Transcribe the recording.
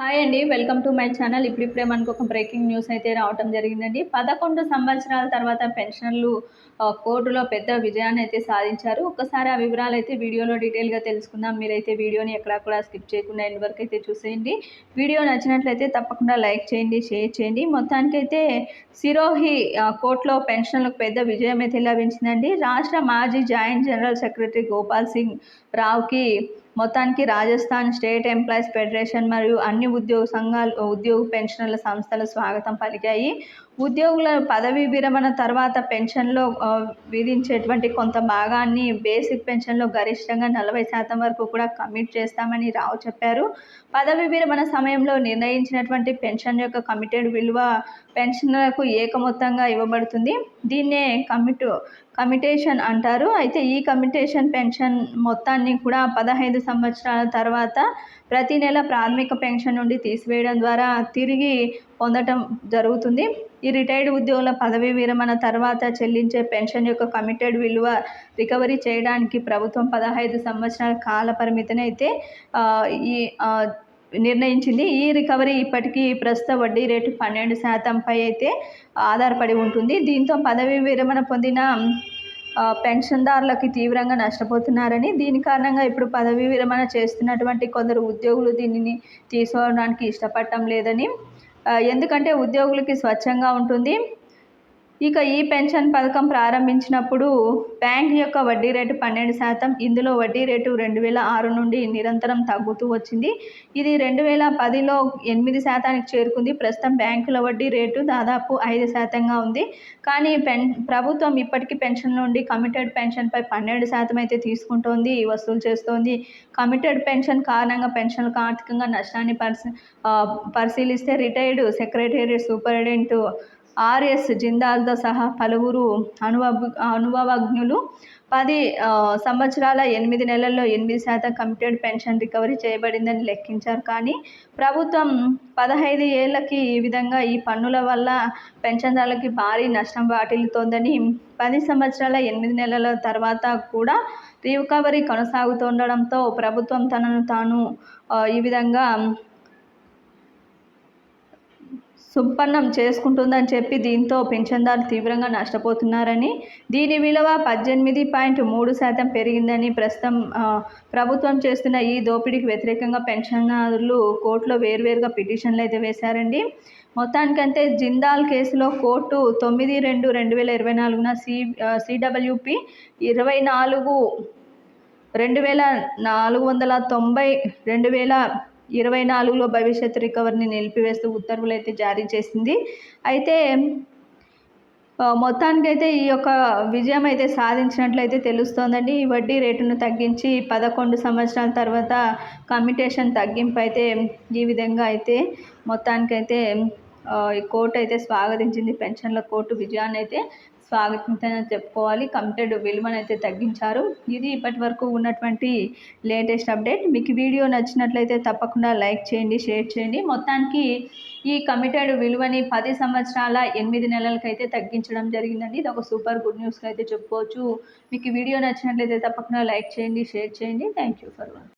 Hi అండి. Welcome to my channel. ఇప్పుడిప్పుడే మనకు ఒక బ్రేకింగ్ న్యూస్ అయితే రావటం జరిగిందండి. 11 సంవత్సరాల తర్వాత పెన్షనర్లు కోర్టులో పెద్ద విజయాన్ని అయితే సాధించారు. ఒక్కసారి ఆ వివరాలైతే వీడియోలో డీటెయిల్‌గా తెలుసుకుందాం. మీరైతే వీడియోని ఎక్కడా కూడా స్కిప్ చేయకుండా ఎండ్ వరకు అయితే చూసేయండి. వీడియో నచ్చినట్లయితే తప్పకుండా లైక్ చేయండి, షేర్ చేయండి. మొత్తానికైతే సిరోహి కోర్టులో పెన్షన్లకు పెద్ద విజయం అయితే లభించిందండి. రాష్ట్ర మాజీ joint general secretary Gopal Singh రావుకి మొత్తానికి రాజస్థాన్ స్టేట్ ఎంప్లాయీస్ ఫెడరేషన్ మరియు అన్ని ఉద్యోగ సంఘాలు ఉద్యోగ పెన్షనర్ల సంస్థలు స్వాగతం పలికాయి. ఉద్యోగుల పదవీ విరమణ తర్వాత పెన్షన్లో విధించేటువంటి కొంత భాగాన్ని బేసిక్ పెన్షన్లో గరిష్టంగా 40% వరకు కూడా కమిట్ చేస్తామని రావు చెప్పారు. పదవీ విరమణ సమయంలో నిర్ణయించినటువంటి పెన్షన్ యొక్క కమిటెడ్ విలువ పెన్షనర్లకు ఏకమొత్తంగా ఇవ్వబడుతుంది. దీన్నే కమిటేషన్ అంటారు. అయితే ఈ కమిటేషన్ పెన్షన్ మొత్తాన్ని కూడా 15 సంవత్సరాల తర్వాత ప్రతి నెల ప్రాథమిక పెన్షన్ నుండి తీసివేయడం ద్వారా తిరిగి పొందటం జరుగుతుంది. ఈ రిటైర్డ్ ఉద్యోగుల పదవీ విరమణ తర్వాత చెల్లించే పెన్షన్ యొక్క కమిటెడ్ విలువ రికవరీ చేయడానికి ప్రభుత్వం 15 సంవత్సరాల కాల పరిమితిని అయితే నిర్ణయించింది. ఈ రికవరీ ఇప్పటికీ ప్రస్తుత వడ్డీ రేటు 12% అయితే ఆధారపడి ఉంటుంది. దీంతో పదవీ విరమణ పొందిన పెన్షన్దారులకి తీవ్రంగా నష్టపోతున్నారని, దీని కారణంగా ఇప్పుడు పదవీ విరమణ చేస్తున్నటువంటి కొందరు ఉద్యోగులు దీనిని తీసుకోవడానికి ఇష్టపడటం లేదని, ఎందుకంటే ఉద్యోగులకి స్వచ్ఛంగా ఉంటుంది. ఇక ఈ పెన్షన్ పథకం ప్రారంభించినప్పుడు బ్యాంక్ యొక్క వడ్డీ రేటు 12%. ఇందులో వడ్డీ రేటు 2006 నుండి నిరంతరం తగ్గుతూ వచ్చింది. ఇది 2010లో 8% చేరుకుంది. ప్రస్తుతం బ్యాంకుల వడ్డీ రేటు దాదాపు 5%గా ఉంది. కానీ ప్రభుత్వం ఇప్పటికీ పెన్షన్ నుండి కమిటెడ్ పెన్షన్పై 12% అయితే తీసుకుంటోంది, వసూలు చేస్తోంది. కమిటెడ్ పెన్షన్ కారణంగా పెన్షన్లకు ఆర్థికంగా నష్టాన్ని పరిశీలిస్తే రిటైర్డ్ సెక్రటేరియట్ సూపరింటెండెంట్ ఆర్ఎస్ జిందాల్తో సహా పలువురు అనుభవజ్ఞులు 10 సంవత్సరాల 8 నెలల్లో 8% కమిటెడ్ పెన్షన్ రికవరీ చేయబడిందని లెక్కించారు. కానీ ప్రభుత్వం 15 ఏళ్లకి ఈ విధంగా ఈ పన్నుల వల్ల పెన్షన్దారులకి భారీ నష్టం వాటిల్లుతోందని, 10 సంవత్సరాల 8 నెలల తర్వాత కూడా రికవరీ కొనసాగుతుండడంతో ప్రభుత్వం తనను తాను ఈ విధంగా సుపన్నం చేసుకుంటుందని చెప్పి దీంతో పెన్షన్దారులు తీవ్రంగా నష్టపోతున్నారని, దీని విలువ 18.3% పెరిగిందని, ప్రస్తుతం ప్రభుత్వం చేస్తున్న ఈ దోపిడీకి వ్యతిరేకంగా పెన్షన్దారులు కోర్టులో వేర్వేరుగా పిటిషన్లు అయితే వేశారండి. మొత్తానికంటే జిందాల్ కేసులో కోర్టు 9/2/2024న CWP 2490 2024లో భవిష్యత్తు రికవరీని నిలిపివేస్తూ ఉత్తర్వులు అయితే జారీ చేసింది. అయితే మొత్తానికైతే ఈ యొక్క విజయం అయితే సాధించినట్లయితే తెలుస్తోందండి. ఈ వడ్డీ రేటును తగ్గించి 11 సంవత్సరాల తర్వాత కమిటేషన్ తగ్గింపు అయితే ఈ విధంగా అయితే మొత్తానికైతే ఈ కోర్టు అయితే స్వాగతించింది. పెన్షన్ల కోర్టు విజయాన్ని అయితే స్వాగతించాలని చెప్పుకోవాలి. కమిటెడ్ విలువను అయితే తగ్గించారు. ఇది ఇప్పటి వరకు ఉన్నటువంటి లేటెస్ట్ అప్డేట్. మీకు వీడియో నచ్చినట్లయితే తప్పకుండా లైక్ చేయండి, షేర్ చేయండి. మొత్తానికి ఈ కమిటెడ్ విలువని 10 సంవత్సరాల 8 నెలలకైతే తగ్గించడం జరిగిందండి. ఇది ఒక సూపర్ గుడ్ న్యూస్గా అయితే చెప్పుకోవచ్చు. మీకు వీడియో నచ్చినట్లయితే తప్పకుండా లైక్ చేయండి, షేర్ చేయండి. Thank you for watching.